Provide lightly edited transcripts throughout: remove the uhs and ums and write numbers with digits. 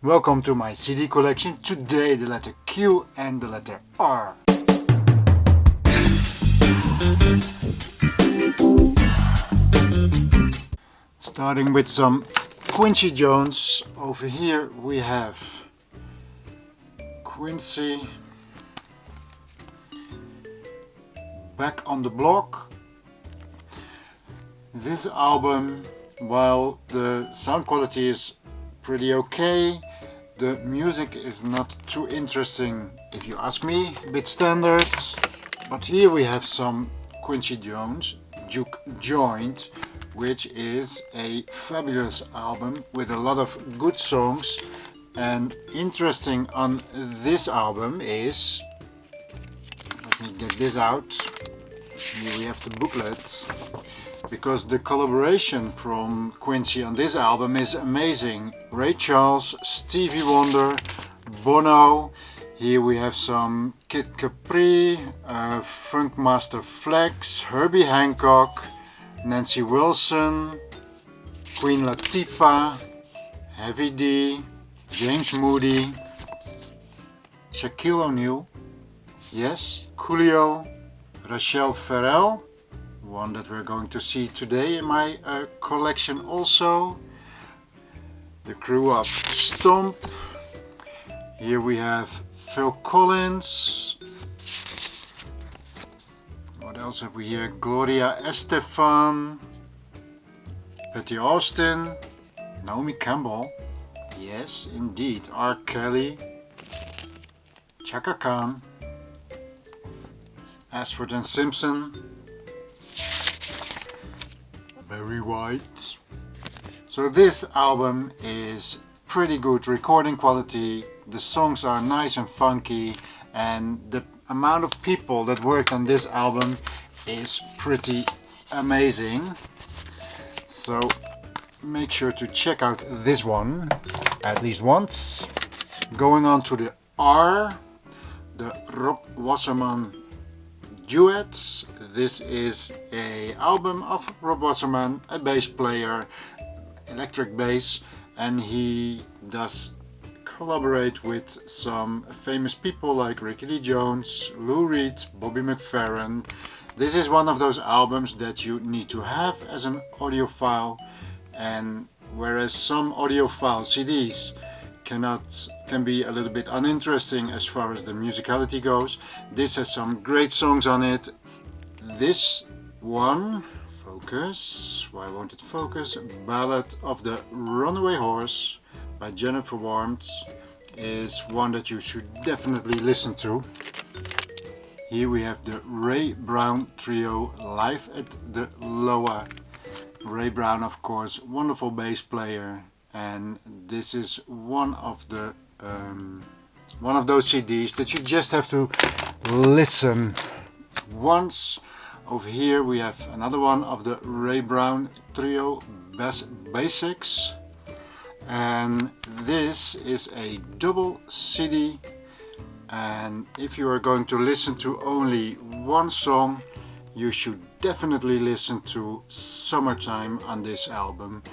Welcome to my CD collection. Today the letter Q and the letter R. Starting with some Quincy Jones. Over here we have Quincy, Back on the Block. This album, while the sound quality is pretty okay, the music is not too interesting if you ask me, a bit standard. But here we have some Quincy Jones, Juke Joint, which is a fabulous album with a lot of good songs. And interesting on this album is, let me get this out, here we have the booklet, because the collaboration from Quincy on this album is amazing. Ray Charles, Stevie Wonder, Bono. Here we have some Kid Capri, Funkmaster Flex, Herbie Hancock, Nancy Wilson, Queen Latifah, Heavy D, James Moody, Shaquille O'Neal, yes, Coolio, Rachel Ferrell, one that we're going to see today in my collection also, the crew of Stomp. Here we have Phil Collins. What else have we here? Gloria Estefan, Patty Austin, Naomi Campbell, yes indeed, R. Kelly, Chaka Khan, Ashford and Simpson, Barry White. So this album is pretty good recording quality, the songs are nice and funky, and the amount of people that worked on this album is pretty amazing. So make sure to check out this one at least once. Going on to the R, the Rob Wasserman Duets. This is a album of Rob Wasserman, a bass player, electric bass, and he does collaborate with some famous people like Ricky Lee Jones, Lou Reed, Bobby McFerrin. This is one of those albums that you need to have as an audiophile, and whereas some audiophile CDs can be a little bit uninteresting as far as the musicality goes, this has some great songs on it. This one, focus, why won't it focus? Ballad of the Runaway Horse by Jennifer Warnes is one that you should definitely listen to. Here we have the Ray Brown Trio live at the Loa. Ray Brown, of course, wonderful bass player, and this is one of those CDs that you just have to listen once. Over here we have another one of the Ray Brown Trio Basics, and this is a double CD, and if you are going to listen to only one song, you should definitely listen to Summertime on this album.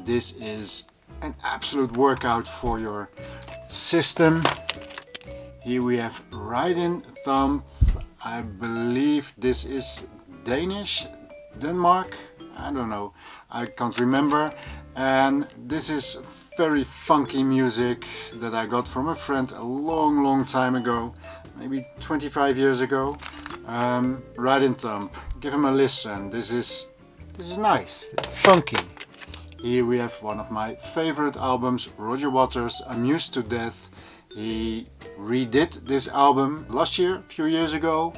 This is an absolute workout for your system. Here we have Riding Thumb. I believe this is Danish, Denmark, I don't know, I can't remember. And this is very funky music that I got from a friend a long time ago, maybe 25 years ago. Riding Thumb, give him a listen. This is nice, funky. Here we have one of my favorite albums, Roger Waters, Amused to Death. He redid this album last year, a few years ago,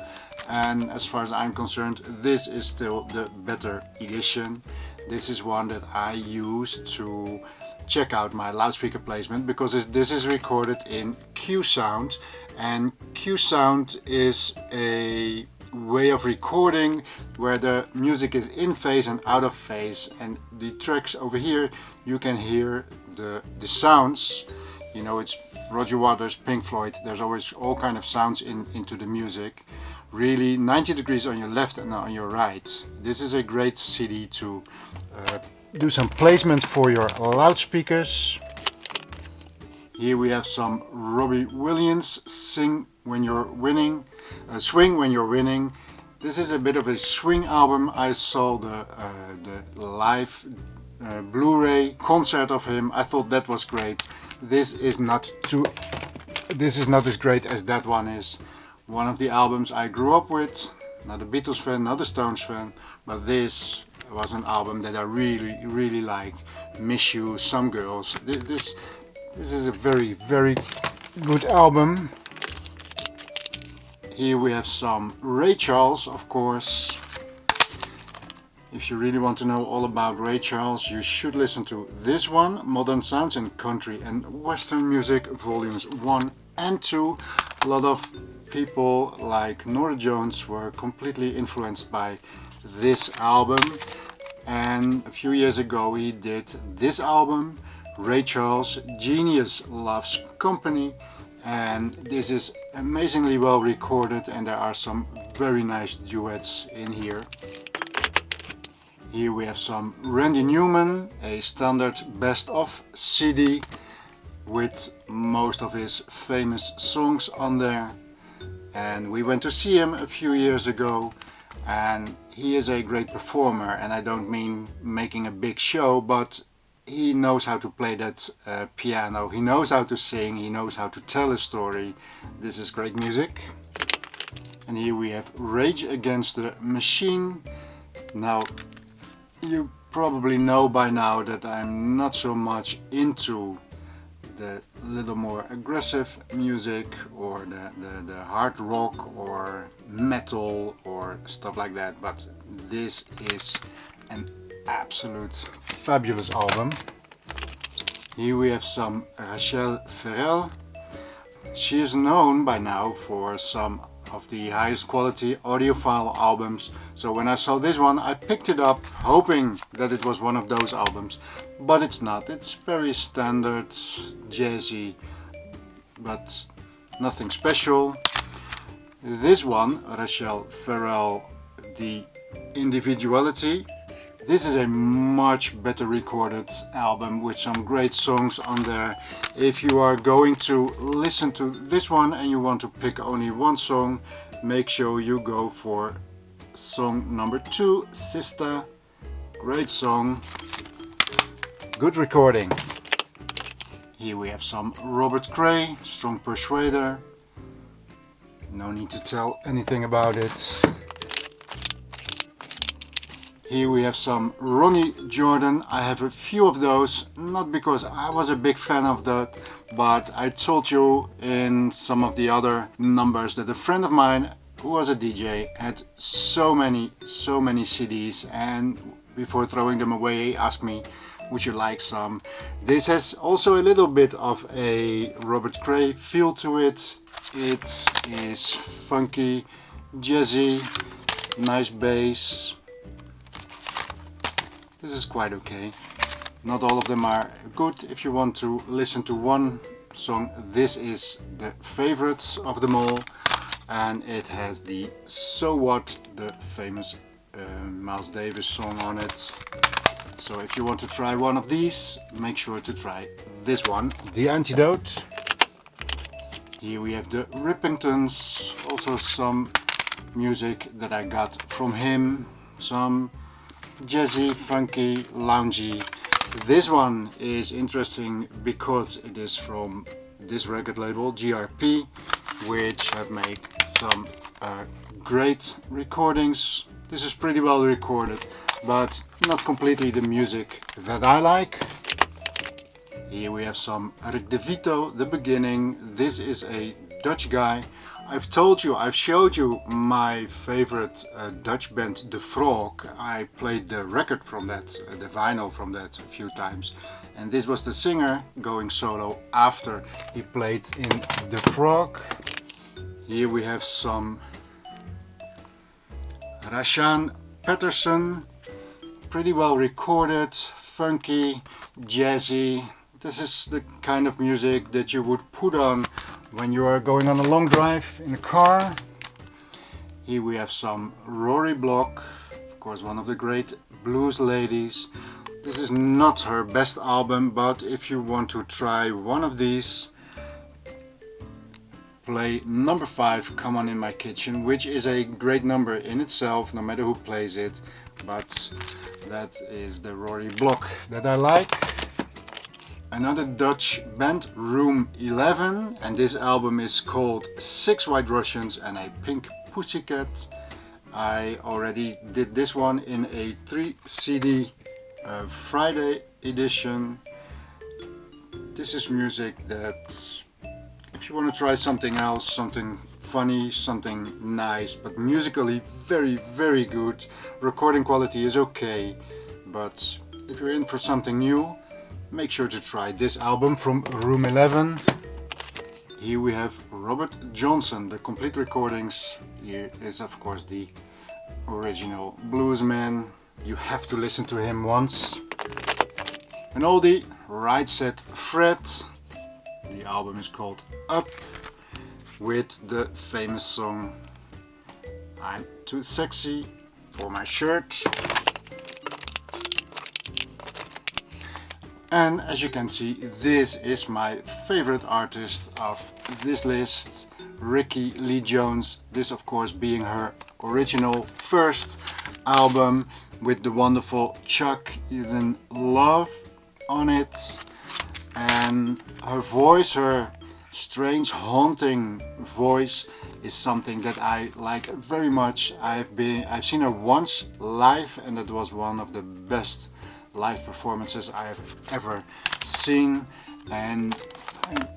and as far as I'm concerned, this is still the better edition. This is one that I use to check out my loudspeaker placement, because this is recorded in Q Sound, and Q Sound is a way of recording where the music is in phase and out of phase, and the tracks over here you can hear the sounds. You know, it's Roger Waters, Pink Floyd, there's always all kind of sounds into the music. Really 90 degrees on your left and on your right. This is a great CD to do some placement for your loudspeakers. Here we have some Robbie Williams, Sing When You're Winning, Swing When You're Winning. This is a bit of a swing album. I saw the live Blu-ray concert of him. I thought that was great. This is not as great as that one is. One of the albums I grew up with. Not a Beatles fan, not a Stones fan, but this was an album that I really liked. Miss You, Some Girls. This is a very good album. Here we have some Ray Charles, of course. If you really want to know all about Ray Charles, you should listen to this one, Modern Sounds in Country and Western Music, Volumes 1 and 2. A lot of people like Norah Jones were completely influenced by this album. And a few years ago he did this album, Ray Charles, Genius Loves Company. And this is amazingly well recorded, and there are some very nice duets in here. Here we have some Randy Newman, a standard best of CD with most of his famous songs on there. And we went to see him a few years ago, and he is a great performer, and I don't mean making a big show, but he knows how to play that piano, he knows how to sing, he knows how to tell a story. This is great music. And here we have Rage Against the Machine. Now, you probably know by now that I'm not so much into the little more aggressive music or the hard rock or metal or stuff like that, but this is an absolute fabulous album. Here we have some Rachel Ferrell. She is known by now for some of the highest quality audiophile albums, so when I saw this one I picked it up hoping that it was one of those albums, but it's not. It's very standard, jazzy, but nothing special. This one, Rachel Ferrell, The Individuality. This is a much better recorded album with some great songs on there. If you are going to listen to this one and you want to pick only one song, make sure you go for song number 2, Sister. Great song, good recording. Here we have some Robert Cray, Strong Persuader. No need to tell anything about it. Here we have some Ronnie Jordan. I have a few of those, not because I was a big fan of that, but I told you in some of the other numbers that a friend of mine who was a DJ had so many CDs, and before throwing them away he asked me, would you like some? This has also a little bit of a Robert Cray feel to it. It is funky, jazzy, nice bass. This is quite okay. Not all of them are good. If you want to listen to one song, this is the favorite of them all, and it has the So What, the famous Miles Davis song on it. So if you want to try one of these, make sure to try this one, The Antidote. Here we have the Rippingtons, also some music that I got from him, some jazzy, funky, loungy. This one is interesting because it is from this record label, GRP, which have made some great recordings. This is pretty well recorded, but not completely the music that I like. Here we have some Rick DeVito, The Beginning. This is a Dutch guy. I've told you, I've showed you my favorite Dutch band, The Frog. I played the record from that, the vinyl from that a few times. And this was the singer going solo after he played in The Frog. Here we have some Rashaan Patterson. Pretty well recorded, funky, jazzy. This is the kind of music that you would put on when you are going on a long drive in a car. Here we have some Rory Block, of course one of the great blues ladies. This is not her best album, but if you want to try one of these, play number 5, Come On In My Kitchen, which is a great number in itself, no matter who plays it, but that is the Rory Block that I like. Another Dutch band, Room 11, and this album is called 6 White Russians and a Pink Pussycat. I already did this one in a 3 CD Friday edition. This is music that, if you want to try something else, something funny, something nice, but musically very, very good. Recording quality is okay, but if you're in for something new, make sure to try this album from Room 11. Here we have Robert Johnson. The complete recordings. Here is of course the original bluesman. You have to listen to him once. An oldie, Right Said Fred. The album is called Up, with the famous song I'm Too Sexy for My Shirt. And as you can see, this is my favorite artist of this list, Rickie Lee Jones. This of course being her original first album with the wonderful Chuck Is In Love on it. And her voice, her strange haunting voice, is something that I like very much. I've seen her once live, and that was one of the best live performances I have ever seen, and I'm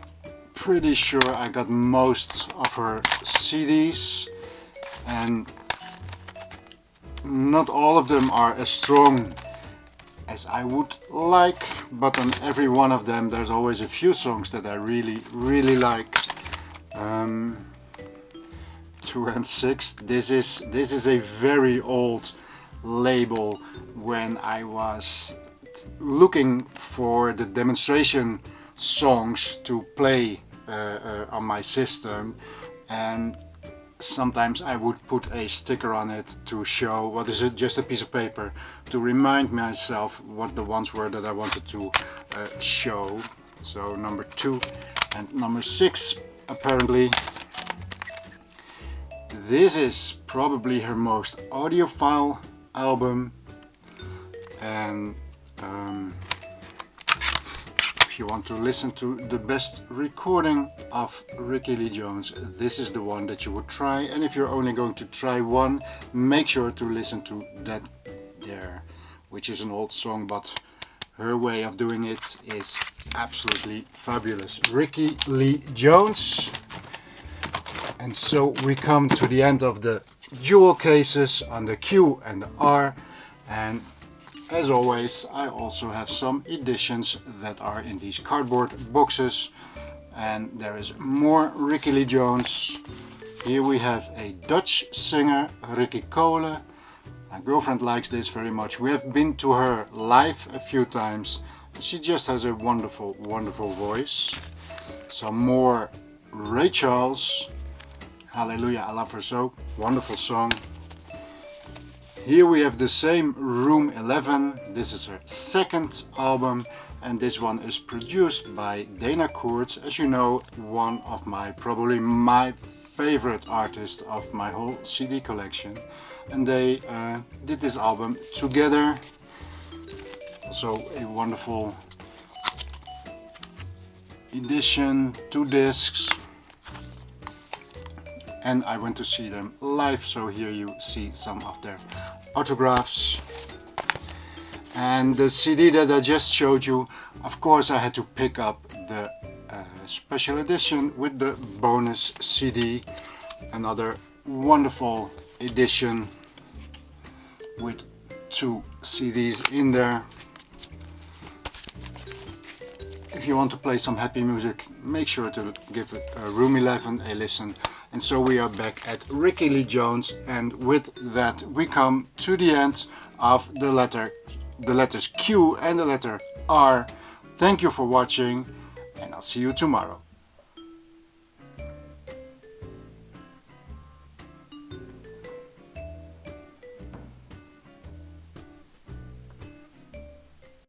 pretty sure I got most of her CDs, and not all of them are as strong as I would like, but on every one of them there's always a few songs that I really like. 2 and 6, this is a very old label. When I was looking for the demonstration songs to play on my system, and sometimes I would put a sticker on it to show, what is it, just a piece of paper, to remind myself what the ones were that I wanted to show. So number 2 and number 6 apparently. This is probably her most audiophile album, and if you want to listen to the best recording of Rickie Lee Jones, this is the one that you would try. And if you're only going to try one, make sure to listen to That There, which is an old song, but her way of doing it is absolutely fabulous. Rickie Lee Jones. And so we come to the end of the jewel cases on the Q and the R, and as always I also have some editions that are in these cardboard boxes, and there is more Rickie Lee Jones. Here we have a Dutch singer, Ricky Cole. My girlfriend likes this very much. We have been to her live a few times. She just has a wonderful voice. Some more Ray Charles. Hallelujah, I love her so. Wonderful song. Here we have the same Room 11. This is her second album, and this one is produced by Dana Koorts. As you know, one of probably my favorite artists of my whole CD collection. And they did this album together. Also a wonderful edition, 2 discs. And I went to see them live, so here you see some of their autographs. And the CD that I just showed you, of course I had to pick up the special edition with the bonus CD. Another wonderful edition with 2 CDs in there. If you want to play some happy music, make sure to give it Room 11 a listen. And so we are back at Rickie Lee Jones, and with that we come to the end of the letters Q and the letter R. Thank you for watching, and I'll see you tomorrow.